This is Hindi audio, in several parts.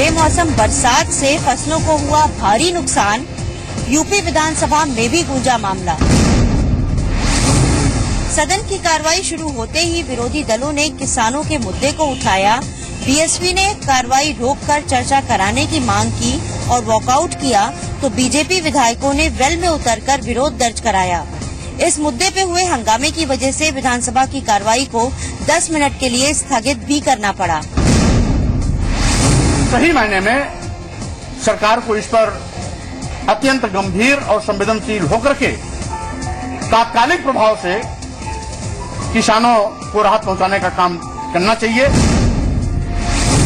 बेमौसम बरसात से फसलों को हुआ भारी नुकसान, यूपी विधानसभा में भी गूंजा मामला। सदन की कार्रवाई शुरू होते ही विरोधी दलों ने किसानों के मुद्दे को उठाया। बीएसपी ने कार्रवाई रोककर चर्चा कराने की मांग की और वॉकआउट किया तो बीजेपी विधायकों ने वेल में उतरकर विरोध दर्ज कराया। इस मुद्दे पे हुए हंगामे की वजह से विधानसभा की कार्रवाई को 10 मिनट के लिए स्थगित भी करना पड़ा। सही मायने में सरकार को इस पर अत्यंत गंभीर और संवेदनशील होकर के तात्कालिक प्रभाव से किसानों को राहत पहुंचाने का काम करना चाहिए।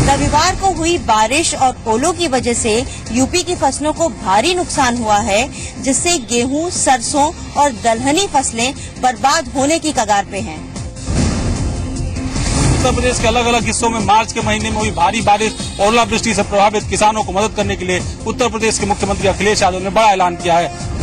रविवार को हुई बारिश और ओलों की वजह से यूपी की फसलों को भारी नुकसान हुआ है, जिससे गेहूं, सरसों और दलहनी फसलें बर्बाद होने की कगार पे हैं। उत्तर प्रदेश के अलग अलग हिस्सों में मार्च के महीने में हुई भारी बारिश और ओलावृष्टि से प्रभावित किसानों को मदद करने के लिए उत्तर प्रदेश के मुख्यमंत्री अखिलेश यादव ने बड़ा ऐलान किया है।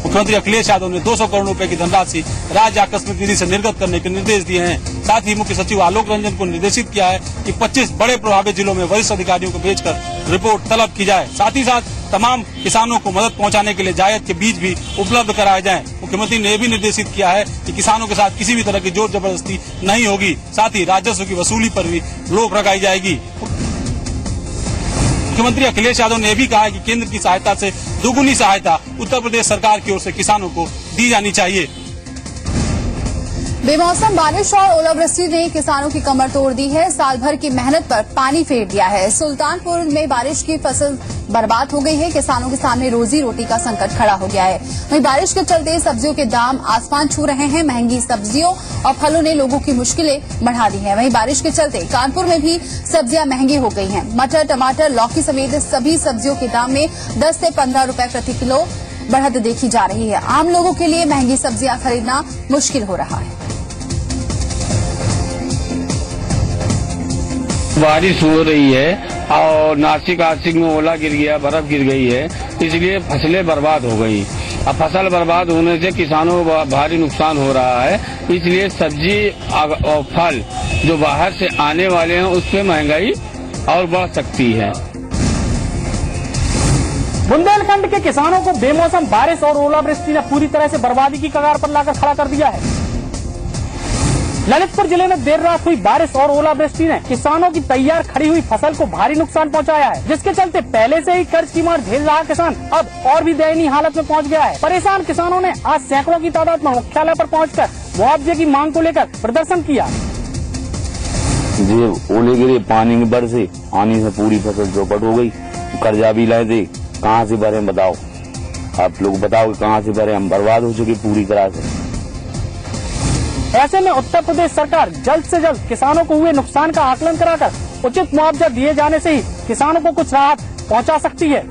मुख्यमंत्री अखिलेश यादव ने 200 करोड़ रुपए की धनराशि राज्य आकस्मिक निधि से निर्गत करने के निर्देश दिए हैं। साथ ही मुख्य सचिव आलोक रंजन को निर्देशित किया है कि 25 बड़े प्रभावित जिलों में वरिष्ठ अधिकारियों को भेजकर रिपोर्ट तलब की जाए। साथ ही साथ तमाम किसानों को मदद पहुंचाने के लिए जायद के बीज भी उपलब्ध कराए जाएं। मुख्यमंत्री ने भी निर्देशित किया है कि किसानों के साथ किसी भी तरह की जोर जबरदस्ती नहीं होगी। साथ ही राजस्व की वसूली पर भी रोक लगाई जाएगी। मुख्यमंत्री अखिलेश यादव ने भी कहा है कि केंद्र की सहायता से दोगुनी सहायता उत्तर प्रदेश सरकार की ओर से किसानों को दी जानी चाहिए। बेमौसम बारिश और ओलावृष्टि ने किसानों की कमर तोड़ दी है। साल भर की मेहनत पर पानी फेर दिया है। सुल्तानपुर में बारिश की फसल बर्बाद हो गई है। किसानों के सामने रोजी रोटी का संकट खड़ा हो गया है। वहीं बारिश के चलते सब्जियों के दाम आसमान छू रहे हैं। महंगी सब्जियों और फलों ने लोगों की मुश्किलें बढ़ा दी हैं। वहीं बारिश के चलते कानपुर में भी सब्जियां महंगी हो गई हैं। मटर, टमाटर, लौकी समेत सभी सब्जियों के दाम में 10 से 15 रुपए प्रति किलो बढ़त देखी जा रही है। आम लोगों के लिए महंगी सब्जियां खरीदना मुश्किल हो रहा है। बारिश हो रही है और नासिक आसिक में ओला गिर गया, बर्फ गिर गई है, इसलिए फसलें बर्बाद हो गई। अब फसल बर्बाद होने से किसानों को भारी नुकसान हो रहा है। इसलिए सब्जी और फल जो बाहर से आने वाले हैं उस पर महंगाई और बढ़ सकती है। बुंदेलखंड के किसानों को बेमौसम बारिश और ओलावृष्टि ने पूरी तरह से बर्बादी की कगार पर लाकर खड़ा कर दिया है। ललितपुर जिले में देर रात हुई बारिश और ओलावृष्टि ने किसानों की तैयार खड़ी हुई फसल को भारी नुकसान पहुंचाया है, जिसके चलते पहले से ही कर्ज की मार झेल रहा किसान अब और भी दयनीय हालत में पहुंच गया है। परेशान किसानों ने आज सैकड़ों की तादाद में मुख्यालय पर पहुंचकर मुआवजे की मांग को लेकर प्रदर्शन किया। जी ओले गिरे, पानी में बरसे, पानी से पूरी फसल चौपट हो गई। कर्जा भी लाए थे, कहाँ से भरे बताओ? आप लोग बताओ कहाँ से भरे? हम बर्बाद हो चुके पूरी तरह से। ऐसे में उत्तर प्रदेश सरकार जल्द से जल्द किसानों को हुए नुकसान का आकलन कराकर उचित मुआवजा दिए जाने से ही किसानों को कुछ राहत पहुंचा सकती है।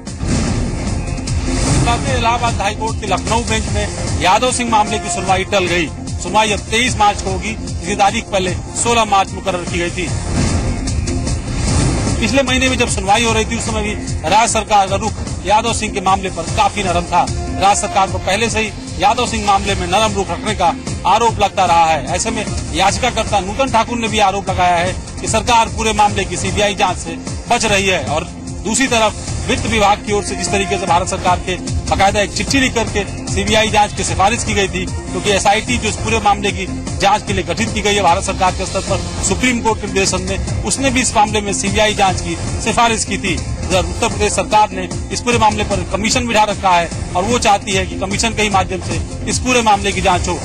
इलाहाबाद हाईकोर्ट के लखनऊ बेंच में यादव सिंह मामले की सुनवाई टल गई। सुनवाई अब 23 मार्च को होगी, जिसकी तारीख पहले 16 मार्च मुकर्रर की गई थी। पिछले महीने में जब सुनवाई हो रही थी उस समय भी राज्य सरकार का रुख यादव सिंह के मामले पर काफी नरम था। राज्य सरकार को पहले से ही यादव सिंह मामले में नरम रुख रखने का आरोप लगता रहा है। ऐसे में याचिकाकर्ता नूतन ठाकुर ने भी आरोप लगाया है कि सरकार पूरे मामले की सीबीआई जांच से बच रही है। और दूसरी तरफ वित्त विभाग की ओर से जिस तरीके से भारत सरकार के बाकायदा एक चिट्ठी लिख करके सीबीआई जांच की सिफारिश की गई थी, क्योंकि एसआईटी जो इस पूरे मामले की जांच के लिए गठित की गई है भारत सरकार के स्तर पर सुप्रीम कोर्ट के निर्देशन में, उसने भी इस मामले में सीबीआई जांच की सिफारिश की थी। उत्तर प्रदेश सरकार ने इस पूरे मामले पर कमीशन बिठा रखा है और वो चाहती है कि कमीशन के ही माध्यम से इस पूरे मामले की जांच हो।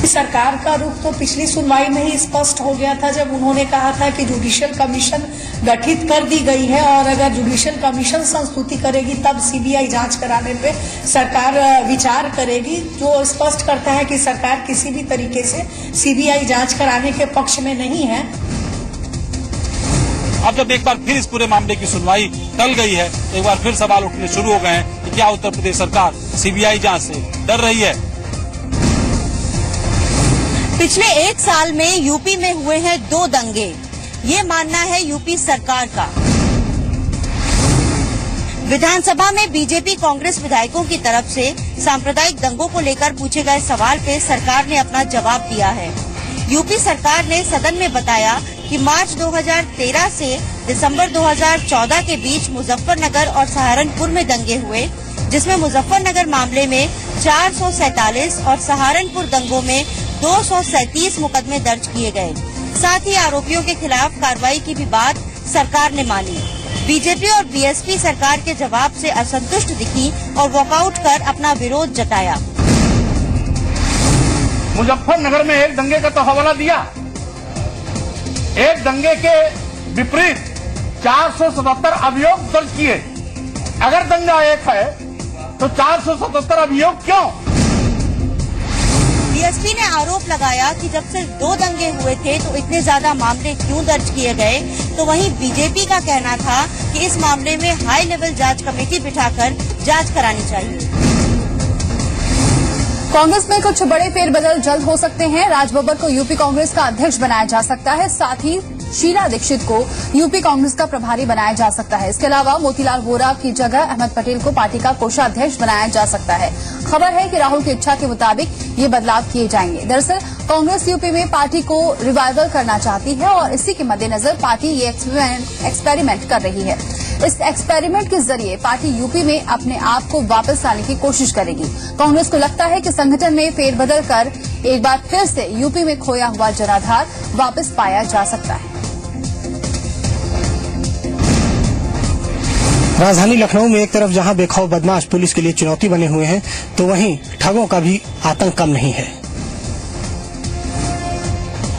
सरकार का रुख तो पिछली सुनवाई में ही स्पष्ट हो गया था, जब उन्होंने कहा था कि जुडिशियल कमीशन गठित कर दी गई है और अगर जुडिशियल कमीशन संस्तुति करेगी तब सीबीआई जांच कराने पे सरकार विचार करेगी, जो स्पष्ट करता है कि सरकार किसी भी तरीके से सीबीआई जांच कराने के पक्ष में नहीं है। अब जब एक बार फिर इस पूरे मामले की सुनवाई टल गई है, एक बार फिर सवाल उठने शुरू हो गए हैं कि क्या उत्तर प्रदेश सरकार सीबीआई जांच से डर रही है? पिछले 1 साल में यूपी में हुए हैं 2 दंगे, ये मानना है यूपी सरकार का। विधानसभा में बीजेपी कांग्रेस विधायकों की तरफ से सांप्रदायिक दंगों को लेकर पूछे गए सवाल पे सरकार ने अपना जवाब दिया है। यूपी सरकार ने सदन में बताया कि मार्च 2013 से दिसंबर 2014 के बीच मुजफ्फरनगर और सहारनपुर में दंगे हुए, जिसमें मुजफ्फरनगर मामले में 447 और सहारनपुर दंगों में 237 मुकदमे दर्ज किए गए। साथ ही आरोपियों के खिलाफ कार्रवाई की भी बात सरकार ने मानी। बीजेपी और बीएसपी सरकार के जवाब से असंतुष्ट दिखी और वॉकआउट कर अपना विरोध जताया। मुजफ्फरनगर में एक दंगे का तो हवाला दिया, एक दंगे के विपरीत 477 अभियोग दर्ज किए। अगर दंगा एक है तो 477 अभियोग क्यों? बीएसपी ने आरोप लगाया कि जब सिर्फ 2 दंगे हुए थे तो इतने ज्यादा मामले क्यों दर्ज किए गए। तो वहीं बीजेपी का कहना था कि इस मामले में हाई लेवल जांच कमेटी बिठाकर जांच करानी चाहिए। कांग्रेस में कुछ बड़े फेरबदल जल्द हो सकते हैं। राज बब्बर को यूपी कांग्रेस का अध्यक्ष बनाया जा सकता है, साथ ही शीला दीक्षित को यूपी कांग्रेस का प्रभारी बनाया जा सकता है। इसके अलावा मोतीलाल वोरा की जगह अहमद पटेल को पार्टी का कोषाध्यक्ष बनाया जा सकता है। खबर है कि राहुल की इच्छा के मुताबिक ये बदलाव किए जाएंगे। दरअसल कांग्रेस यूपी में पार्टी को रिवाइवल करना चाहती है और इसी के मद्देनजर पार्टी ये एक्सपेरिमेंट कर रही है। इस एक्सपेरिमेंट के जरिए पार्टी यूपी में अपने आप को वापस लाने की कोशिश करेगी। कांग्रेस को लगता है कि संगठन में फेरबदल कर एक बार फिर से यूपी में खोया हुआ जनाधार वापस पाया जा सकता है। राजधानी लखनऊ में एक तरफ जहां बेखौफ बदमाश पुलिस के लिए चुनौती बने हुए हैं, तो वहीं ठगों का भी आतंक कम नहीं है।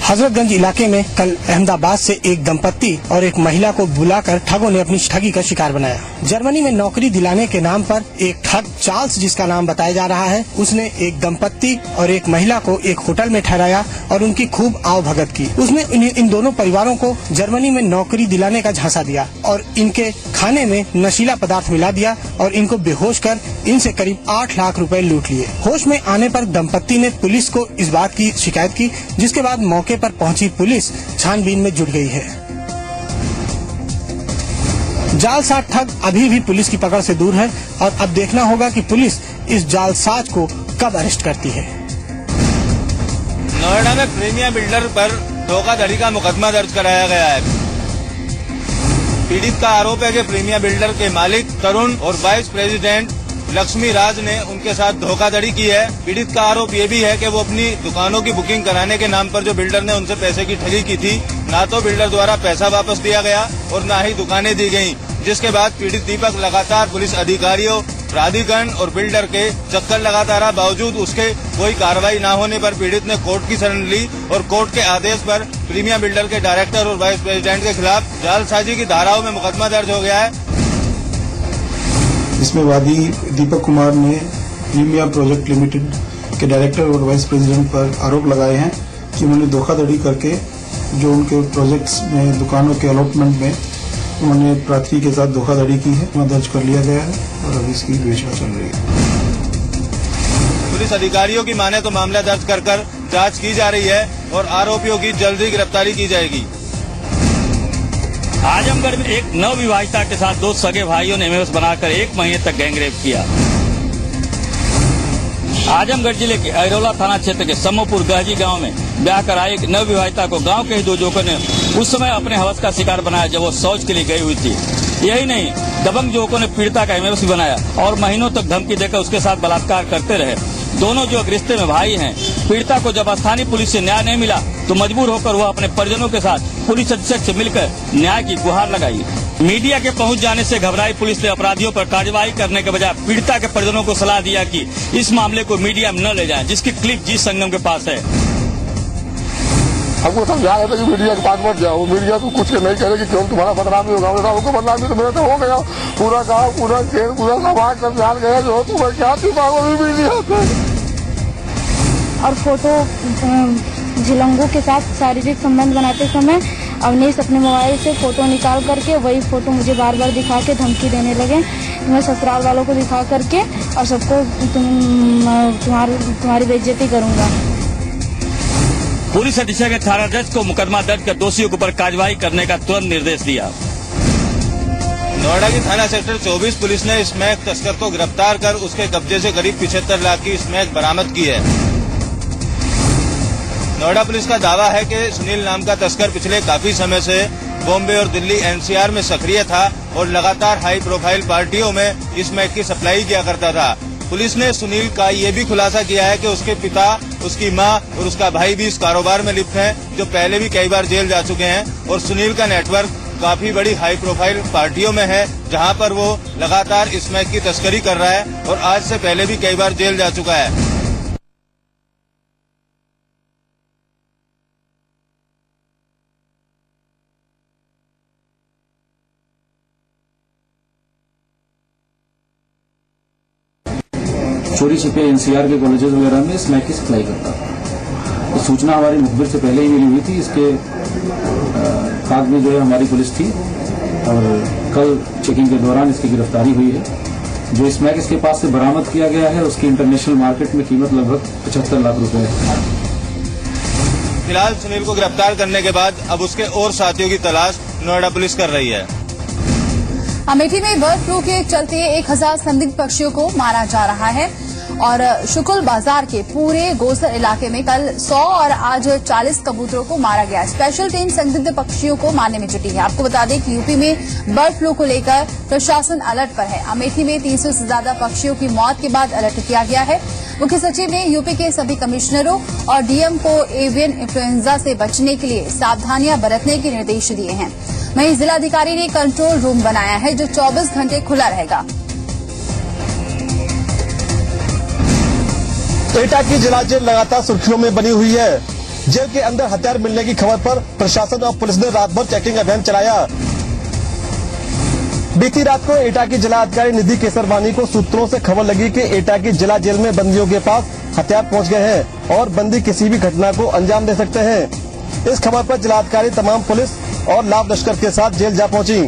हजरतगंज इलाके में कल अहमदाबाद से एक दंपत्ति और एक महिला को बुलाकर ठगों ने अपनी ठगी का शिकार बनाया। जर्मनी में नौकरी दिलाने के नाम पर एक ठग चार्ल्स, जिसका नाम बताया जा रहा है, उसने एक दंपत्ति और एक महिला को एक होटल में ठहराया और उनकी खूब आवभगत की। उसने इन दोनों परिवारों को जर्मनी में नौकरी दिलाने का झांसा दिया और इनके खाने में नशीला पदार्थ मिला दिया और इनको बेहोश कर इनसे करीब 8 लाख रुपए लूट लिए। होश में आने पर दंपत्ति ने पुलिस को इस बात की शिकायत की, जिसके बाद मौके पर पहुंची पुलिस छानबीन में जुट गई है। जालसाज ठग अभी भी पुलिस की पकड़ से दूर है और अब देखना होगा कि पुलिस इस जालसाज को कब अरेस्ट करती है। नोएडा में प्रीमियम बिल्डर पर धोखाधड़ी का मुकदमा दर्ज कराया गया है। पीड़ित का आरोप है कि प्रीमियम बिल्डर के मालिक तरुण और वाइस प्रेसिडेंट लक्ष्मी राज ने उनके साथ धोखाधड़ी की है। पीड़ित का आरोप ये भी है कि वो अपनी दुकानों की बुकिंग कराने के नाम पर जो बिल्डर ने उनसे पैसे की ठगी की थी, ना तो बिल्डर द्वारा पैसा वापस दिया गया और न ही दुकानें दी गयी, जिसके बाद पीड़ित दीपक लगातार पुलिस अधिकारियों, प्राधिकरण और बिल्डर के चक्कर लगाता रहा। बावजूद उसके कोई कार्रवाई न होने पर पीड़ित ने कोर्ट की शरण ली और कोर्ट के आदेश पर प्रीमियम बिल्डर के डायरेक्टर और वाइस प्रेसिडेंट के खिलाफ जालसाजी की धाराओं में मुकदमा दर्ज हो गया है। इसमें वादी दीपक कुमार ने प्रीमियम प्रोजेक्ट लिमिटेड के डायरेक्टर और वाइस प्रेसिडेंट पर आरोप लगाए हैं कि उन्होंने धोखाधड़ी करके जो उनके प्रोजेक्ट्स में दुकानों के अलॉटमेंट में उन्होंने प्रार्थी के साथ धोखाधड़ी की है। वहाँ दर्ज कर लिया गया है और अभी इसकी विवेचना चल रही है। पुलिस अधिकारियों की माने तो मामला दर्ज कर जांच की जा रही है और आरोपियों की जल्दी गिरफ्तारी की जाएगी। आजमगढ़ में एक नवविवाहिता के साथ 2 सगे भाइयों ने एमएस बनाकर 1 महीने तक गैंगरेप किया। आजमगढ़ जिले के अरोला थाना क्षेत्र के सम्मोपुर गहजी गांव में ब्याह कर आए एक नवविवाहिता को गांव के ही 2 युवकों ने उस समय अपने हवस का शिकार बनाया जब वो शौच के लिए गई हुई थी। यही नहीं, दबंग युवकों ने पीड़िता का एमएस भी बनाया और महीनों तक धमकी देकर उसके साथ बलात्कार करते रहे। दोनों जो रिश्ते में भाई हैं, पीड़िता को जब स्थानीय पुलिस से न्याय नहीं मिला तो मजबूर होकर वह अपने परिजनों के साथ पुलिस अधीक्षक से मिलकर न्याय की गुहार लगाई। मीडिया के पहुंच जाने से घबराई पुलिस ने अपराधियों पर कार्रवाई करने के बजाय पीड़िता के परिजनों को सलाह दिया कि इस मामले को मीडिया में न ले जाएं, जिसकी क्लिप जी संगम के पास है। हमको समझा रहे थे कि मीडिया के पास मत जाओ, मीडिया तो कुछ नहीं करेगी क्यों तुम्हारा बदनामी होगा। उनको बदनामी तो मेरा तो हो गया, पूरा गाँव, पूरा खेल, पूरा समाज सब जान गया जो तुम्हें क्या थी मीडिया से। और फोटो झिलंगू के साथ शारीरिक संबंध बनाते समय अवनीश अपने मोबाइल से फोटो निकाल करके वही फोटो मुझे बार बार दिखा के धमकी देने लगे। मैं ससुराल वालों को दिखा करके और सबको तुम्हारी बेइज्जती करूंगा। पुलिस अधीक्षक ने थाना जज को मुकदमा दर्ज कर दोषियों के ऊपर कार्रवाई करने का तुरंत निर्देश दिया। नोएडा की थाना सेक्टर 24 पुलिस ने स्मैक तस्कर को गिरफ्तार कर उसके कब्जे से करीब 75 लाख की स्मैक बरामद की है। नोएडा पुलिस का दावा है कि सुनील नाम का तस्कर पिछले काफी समय से बॉम्बे और दिल्ली एनसीआर में सक्रिय था और लगातार हाई प्रोफाइल पार्टियों में इस स्मैक की सप्लाई किया करता था। पुलिस ने सुनील का ये भी खुलासा किया है कि उसके पिता, उसकी मां और उसका भाई भी इस कारोबार में लिप्त हैं, जो पहले भी कई बार जेल जा चुके हैं। और सुनील का नेटवर्क काफी बड़ी हाई प्रोफाइल पार्टियों में है, जहां पर वो लगातार स्मैक की तस्करी कर रहा है और आज से पहले भी कई बार जेल जा चुका है। चोरी छिपे एनसीआर के कॉलेजेस वगैरह में स्मैक की सप्लाई करता था। तो सूचना हमारी मुखबिर से पहले ही मिली हुई थी। इसके बाद में जो है हमारी पुलिस थी और कल चेकिंग के दौरान इसकी गिरफ्तारी हुई है। जो स्मैक इसके पास से बरामद किया गया है उसकी इंटरनेशनल मार्केट में कीमत लगभग 75 लाख रुपए है। फिलहाल सुनील को गिरफ्तार करने के बाद अब उसके और साथियों की तलाश नोएडा पुलिस कर रही है। अमेठी में बर्ड फ्लू के चलते 1000 संदिग्ध पक्षियों को मारा जा रहा है और शुकुल बाजार के पूरे गोसर इलाके में कल 100 और आज 40 कबूतरों को मारा गया। स्पेशल टीम संदिग्ध पक्षियों को मारने में जुटी है। आपको बता दें कि यूपी में बर्ड फ्लू को लेकर प्रशासन अलर्ट पर है। अमेठी में 300 से ज्यादा पक्षियों की मौत के बाद अलर्ट किया गया है। मुख्य सचिव ने यूपी के सभी कमिश्नरों और डीएम को एवियन इन्फ्लुएंजा से बचने के लिए सावधानियां बरतने के निर्देश दिए हैं। वहीं जिलाधिकारी ने कंट्रोल रूम बनाया है जो 24 घंटे खुला रहेगा। एटा की जिला जेल लगातार सुर्खियों में बनी हुई है। जेल के अंदर हथियार मिलने की खबर पर प्रशासन और पुलिस ने रात भर चेकिंग अभियान चलाया। बीती रात को एटा की जिला अधिकारी निधि केसरवानी को सूत्रों से खबर लगी कि एटा की जिला जेल में बंदियों के पास हथियार पहुंच गए हैं और बंदी किसी भी घटना को अंजाम दे सकते हैं। इस खबर पर जिलाधिकारी तमाम पुलिस और लाभ लश्कर के साथ जेल जा पहुंची।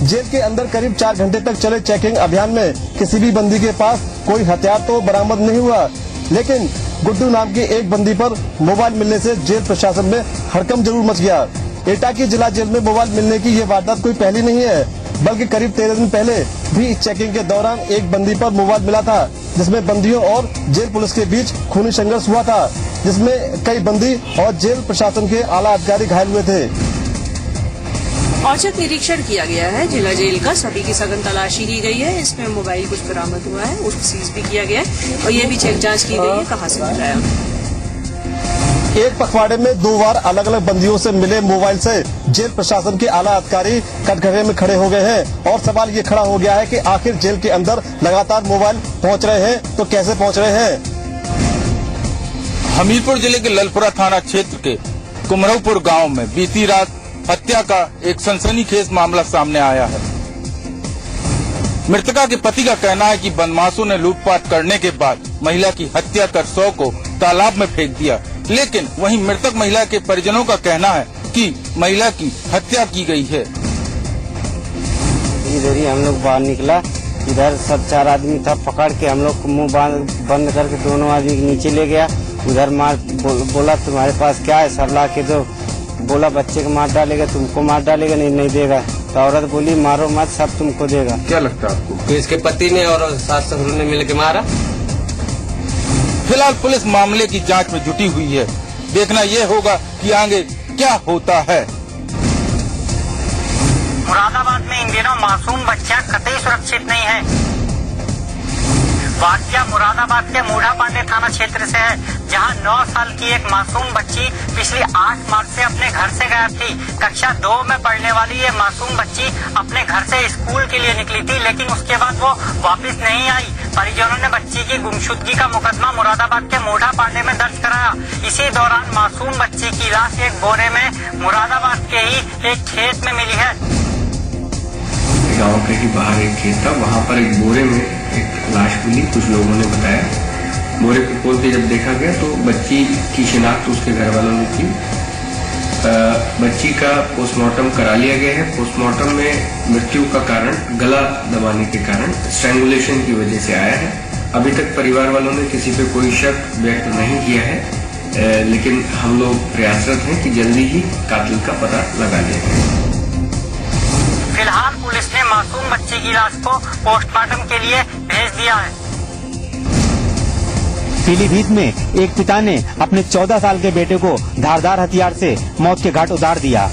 जेल के अंदर करीब 4 घंटे तक चले चेकिंग अभियान में किसी भी बंदी के पास कोई हथियार तो बरामद नहीं हुआ, लेकिन गुड्डू नाम के एक बंदी पर मोबाइल मिलने से जेल प्रशासन में हड़कंप जरूर मच गया। एटा की जिला जेल में मोबाइल मिलने की ये वारदात कोई पहली नहीं है, बल्कि करीब 13 दिन पहले भी चेकिंग के दौरान एक बंदी पर मोबाइल मिला था, जिसमें बंदियों और जेल पुलिस के बीच खूनी संघर्ष हुआ था, जिसमें कई बंदी और जेल प्रशासन के आला अधिकारी घायल हुए थे। औचक निरीक्षण किया गया है जिला जेल का, सभी की सघन तलाशी की गई है। इसमें मोबाइल कुछ बरामद हुआ है, उसको सीज भी किया गया है और ये भी चेक जांच की गई है कहां से मिला है। एक पखवाड़े में 2 बार अलग अलग बंदियों से मिले मोबाइल से जेल प्रशासन के आला अधिकारी कटघरे में खड़े हो गए हैं और सवाल ये खड़ा हो गया है कि आखिर जेल के अंदर लगातार मोबाइल पहुंच रहे हैं तो कैसे पहुंच रहे हैं। हमीरपुर जिले के ललपुरा थाना क्षेत्र के कुमरौपुर गांव में बीती रात हत्या का एक सनसनीखेज मामला सामने आया है। मृतका के पति का कहना है कि बदमाशों ने लूटपाट करने के बाद महिला की हत्या कर शव को तालाब में फेंक दिया, लेकिन वहीं मृतक महिला के परिजनों का कहना है कि महिला की हत्या की गई है। इधर ही हम लोग बाहर निकला, इधर सब 4 आदमी था, पकड़ के हम लोग मुंह बंद करके दोनों आदमी नीचे ले गया। उधर मार बोला तुम्हारे पास क्या है, सर ला के दो। बोला बच्चे को मार डालेगा, तुमको मार डालेगा, नहीं देगा। तो औरत बोली मारो मत, सब तुमको देगा। क्या लगता है आपको? तो इसके पति ने और सास ससुर ने मिलकर मारा। फिलहाल पुलिस मामले की जांच में जुटी हुई है। देखना यह होगा कि आगे क्या होता है। मुरादाबाद में इन दिनों मासूम बच्चा कतई सुरक्षित नहीं है। वाकया मुरादाबाद के मूढ़ा पांडे थाना क्षेत्र से है, जहां 9 साल की एक मासूम बच्ची पिछली 8 मार्च से अपने घर से गायब थी। कक्षा 2 में पढ़ने वाली ये मासूम बच्ची अपने घर से स्कूल के लिए निकली थी, लेकिन उसके बाद वो वापस नहीं आई। परिजनों ने बच्ची की गुमशुदगी का मुकदमा मुरादाबाद के मूढ़ा पांडे में दर्ज कराया। इसी दौरान मासूम बच्ची की लाश एक बोरे में मुरादाबाद के ही एक खेत में मिली है। गांव के ही बाहर एक खेत था, वहां पर एक बोरे में एक लाश मिली। कुछ लोगों ने बताया, बोरे को खोल के जब देखा गया तो बच्ची की शिनाख्त उसके घर वालों ने की। बच्ची का पोस्टमार्टम करा लिया गया है। पोस्टमार्टम में मृत्यु का कारण गला दबाने के कारण स्ट्रैंगुलेशन की वजह से आया है। अभी तक परिवार वालों ने किसी पे कोई शक व्यक्त नहीं किया है, लेकिन हम लोग प्रयासरत हैं कि जल्दी ही कातिल का पता लगा लिया जाए। फिलहाल पुलिस ने मासूम बच्ची की लाश को पोस्टमार्टम के लिए भेज दिया है। पीलीभीत में एक पिता ने अपने 14 साल के बेटे को धारदार हथियार से मौत के घाट उतार दिया।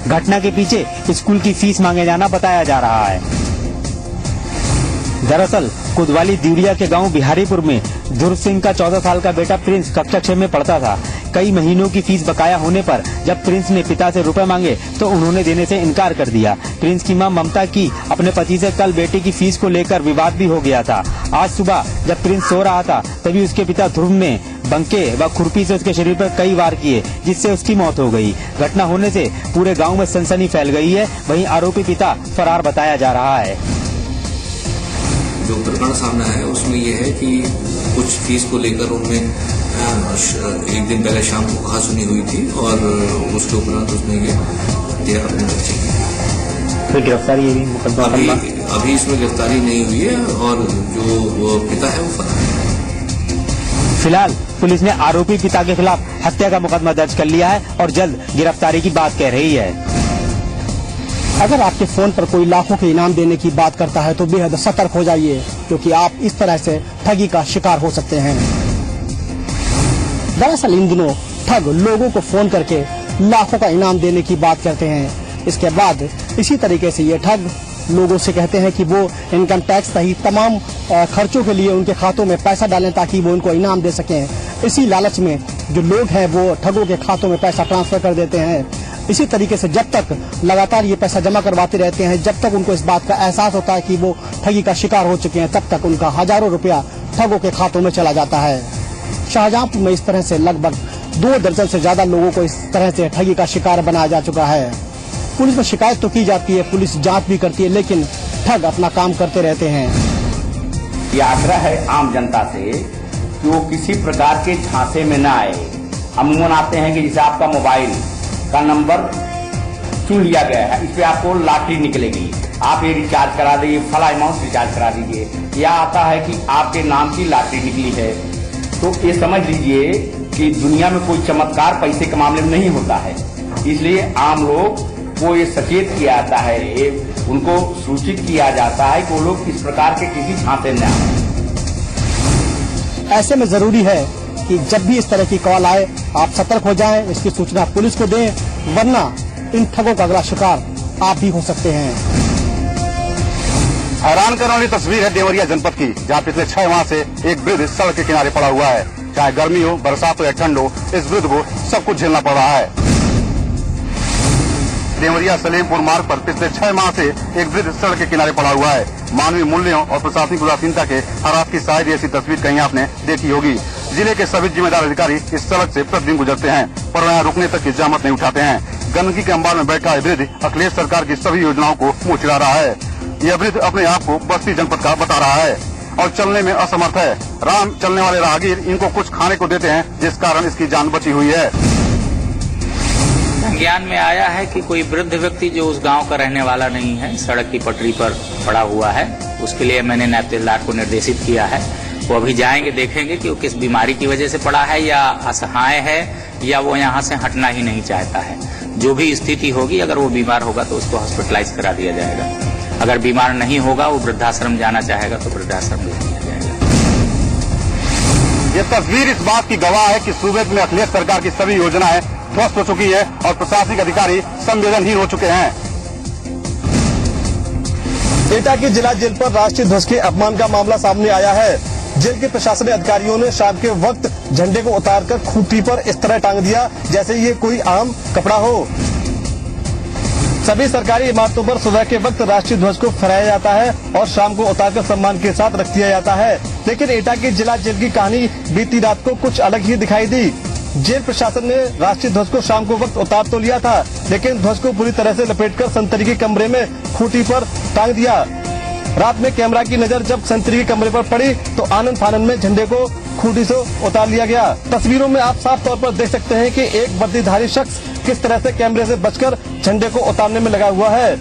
घटना के पीछे स्कूल की फीस मांगे जाना बताया जा रहा है। दरअसल कुदवाली दिवरिया के गांव बिहारीपुर में ध्रुव सिंह का 14 साल का बेटा प्रिंस कक्षा 6 में पढ़ता था। कई महीनों की फीस बकाया होने पर जब प्रिंस ने पिता से रुपए मांगे तो उन्होंने देने से इनकार कर दिया। प्रिंस की मां ममता की अपने पति से कल बेटे की फीस को लेकर विवाद भी हो गया था। आज सुबह जब प्रिंस सो रहा था तभी उसके पिता ध्रुव ने बंके व खुरपी से उसके शरीर पर कई वार किए, जिससे उसकी मौत हो गई। घटना होने से पूरे गाँव में सनसनी फैल गई है। वहीं आरोपी पिता फरार बताया जा रहा है। जो प्रकरण सामने आया उसमें यह है कि कुछ फीस को लेकर उनमें एक दिन पहले शाम को कहासुनी हुई थी और उसके उपरांत उसने ये हत्या अपने बच्चे की। गिरफ्तारी अभी इसमें गिरफ्तारी नहीं हुई है और जो पिता है वो फरार है। फिलहाल पुलिस ने आरोपी पिता के खिलाफ हत्या का मुकदमा दर्ज कर लिया है और जल्द गिरफ्तारी की बात कह रही है। अगर आपके फोन पर कोई लाखों के इनाम देने की बात करता है तो बेहद सतर्क हो जाइए, क्योंकि आप इस तरह से ठगी का शिकार हो सकते हैं। दरअसल इन दिनों ठग लोगों को फोन करके लाखों का इनाम देने की बात करते हैं। इसके बाद इसी तरीके से ये ठग लोगों से कहते हैं कि वो इनकम टैक्स सहित तमाम खर्चों के लिए उनके खातों में पैसा डालें ताकि वो उनको इनाम दे सकें। इसी लालच में जो लोग हैं वो ठगों के खातों में पैसा ट्रांसफर कर देते हैं। इसी तरीके से जब तक लगातार ये पैसा जमा करवाते रहते हैं, जब तक उनको इस बात का एहसास होता है कि वो ठगी का शिकार हो चुके हैं, तब तक उनका हजारों रुपया ठगों के खातों में चला जाता है। शाहजहांपुर में इस तरह से लगभग 2 दर्जन से ज्यादा लोगों को इस तरह से ठगी का शिकार बनाया जा चुका है। पुलिस में शिकायत तो की जाती है, पुलिस जांच भी करती है, लेकिन ठग अपना काम करते रहते हैं। ये आग्रह है आम जनता से कि वो किसी प्रकार के झांसे में न आए। अमूमन आते हैं कि जैसे आपका मोबाइल का नंबर चुन लिया गया है, इस पे आपको लॉटरी निकलेगी, आप ये रिचार्ज करा दीजिए, फला अमाउंट रिचार्ज करा दीजिए, या आता है कि आपके नाम की लॉटरी निकली है। तो ये समझ लीजिए कि दुनिया में कोई चमत्कार पैसे के मामले में नहीं होता है। इसलिए आम लोग को ये सचेत किया जाता है, ये उनको सूचित किया जाता है कि वो लोग इस प्रकार के किसी झांसे में आए। ऐसे में जरूरी है कि जब भी इस तरह की कॉल आए आप सतर्क हो जाएं, इसकी सूचना पुलिस को दें, वरना इन ठगों का अगला शिकार आप भी हो सकते हैं। हैरान करने वाली तस्वीर है देवरिया जनपद की, जहां पिछले 6 माह से एक वृद्ध सड़क के किनारे पड़ा हुआ है। चाहे गर्मी हो, बरसात हो या ठंड हो, इस वृद्ध को सब कुछ झेलना पड़ रहा है। देवरिया सलेमपुर मार्ग पर पिछले 6 माह से एक वृद्ध सड़क के किनारे पड़ा हुआ है। मानवीय मूल्यों और प्रशासनिक उदासीनता के हालात की शायद ऐसी तस्वीर कहीं आपने देखी होगी। जिले के सभी जिम्मेदार अधिकारी इस सड़क से प्रतिदिन गुजरते हैं, पर यहाँ रुकने तक की जहमत नहीं उठाते हैं। गंदगी के अंबार में बैठा वृद्ध अखिलेश सरकार की सभी योजनाओं को मुँह चिढ़ा रहा है। यह वृद्ध अपने आप को बस्ती जनपद का बता रहा है और चलने में असमर्थ है। राम चलने वाले राहगीर इनको कुछ खाने को देते हैं, जिस कारण इसकी जान बची हुई है। ज्ञान में आया है कि कोई वृद्ध व्यक्ति जो उस गांव का रहने वाला नहीं है, सड़क की पटरी पर पड़ा हुआ है। उसके लिए मैंने नायब तहसीलदार को निर्देशित किया है। वो अभी जाएंगे, देखेंगे कि वो किस बीमारी की वजह से पड़ा है, या असहाय है, या वो यहाँ से हटना ही नहीं चाहता है। जो भी स्थिति होगी, अगर वो बीमार होगा तो उसको हॉस्पिटलाइज करा दिया जाएगा। अगर बीमार नहीं होगा, वो वृद्धाश्रम जाना चाहेगा तो वृद्धाश्रम भेज दिया जाएगा। ये तस्वीर इस बात की गवाह है कि सूबे में अखिलेश सरकार की सभी योजनाएं ध्वस्त हो चुकी है और प्रशासनिक अधिकारी संवेदनहीन हो चुके हैं। एटा की जिला जेल पर राष्ट्रीय ध्वज के अपमान का मामला सामने आया है। जेल के प्रशासनिक अधिकारियों ने शाम के वक्त झंडे को उतारकर खूंटी पर इस तरह टांग दिया जैसे ये कोई आम कपड़ा हो। सभी सरकारी इमारतों पर सुबह के वक्त राष्ट्रीय ध्वज को फहराया जाता है और शाम को उतारकर सम्मान के साथ रख दिया जाता है। लेकिन एटा की जिला जेल की कहानी बीती रात को कुछ अलग ही दिखाई दी। जेल प्रशासन ने राष्ट्रीय ध्वज को शाम को वक्त उतार तो लिया था, लेकिन ध्वज को पूरी तरह से लपेटकर संतरी के कमरे में खूंटी पर टांग दिया। रात में कैमरा की नजर जब संतरी के कमरे पर पड़ी तो आनंद फानंद में झंडे को खूंटी से उतार लिया गया। तस्वीरों में आप साफ तौर पर देख सकते हैं कि एक वर्दीधारी शख्स किस तरह से कैमरे से बचकर झंडे को उतारने में लगा हुआ है।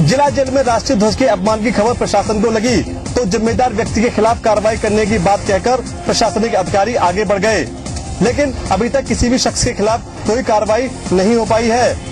जिला जेल में राष्ट्रीय ध्वज के अपमान की खबर प्रशासन को लगी तो जिम्मेदार व्यक्ति के खिलाफ कार्रवाई करने की बात कहकर प्रशासनिक अधिकारी आगे बढ़ गए, लेकिन अभी तक किसी भी शख्स के खिलाफ कोई कार्रवाई नहीं हो पाई है।